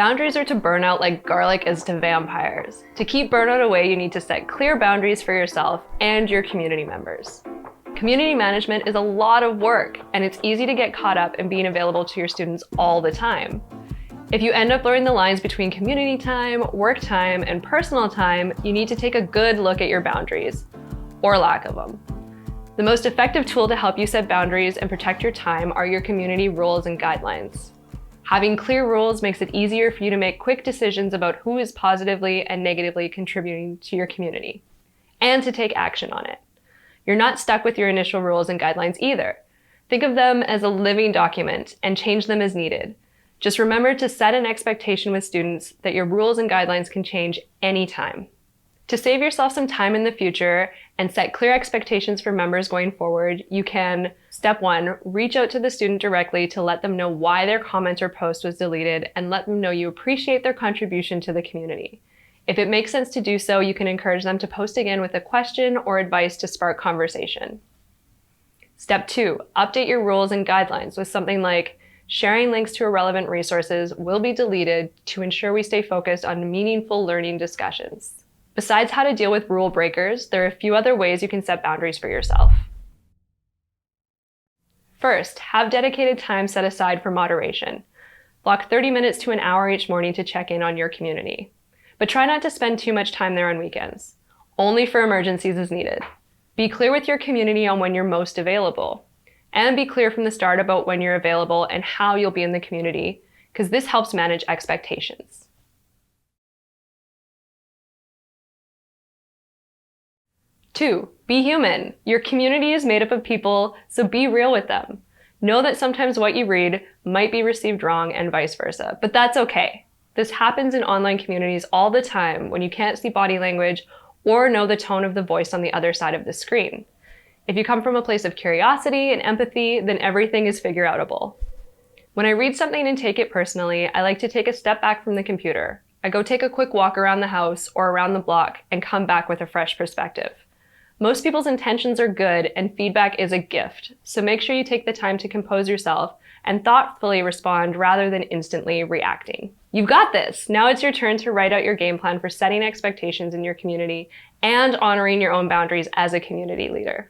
Boundaries are to burnout like garlic is to vampires. To keep burnout away, you need to set clear boundaries for yourself and your community members. Community management is a lot of work, and it's easy to get caught up in being available to your students all the time. If you end up blurring the lines between community time, work time, and personal time, you need to take a good look at your boundaries, or lack of them. The most effective tool to help you set boundaries and protect your time are your community rules and guidelines. Having clear rules makes it easier for you to make quick decisions about who is positively and negatively contributing to your community, and to take action on it. You're not stuck with your initial rules and guidelines either. Think of them as a living document and change them as needed. Just remember to set an expectation with students that your rules and guidelines can change anytime. To save yourself some time in the future and set clear expectations for members going forward, you can, step 1, reach out to the student directly to let them know why their comment or post was deleted and let them know you appreciate their contribution to the community. If it makes sense to do so, you can encourage them to post again with a question or advice to spark conversation. Step 2, update your rules and guidelines with something like sharing links to irrelevant resources will be deleted to ensure we stay focused on meaningful learning discussions. Besides how to deal with rule breakers, there are a few other ways you can set boundaries for yourself. First, have dedicated time set aside for moderation. Block 30 minutes to an hour each morning to check in on your community. But try not to spend too much time there on weekends. Only for emergencies is needed. Be clear with your community on when you're most available. And be clear from the start about when you're available and how you'll be in the community, because this helps manage expectations. Two, be human. Your community is made up of people, so be real with them. Know that sometimes what you read might be received wrong and vice versa, but that's okay. This happens in online communities all the time when you can't see body language or know the tone of the voice on the other side of the screen. If you come from a place of curiosity and empathy, then everything is figure-outable. When I read something and take it personally, I like to take a step back from the computer. I go take a quick walk around the house or around the block and come back with a fresh perspective. Most people's intentions are good and feedback is a gift, so make sure you take the time to compose yourself and thoughtfully respond rather than instantly reacting. You've got this! Now it's your turn to write out your game plan for setting expectations in your community and honoring your own boundaries as a community leader.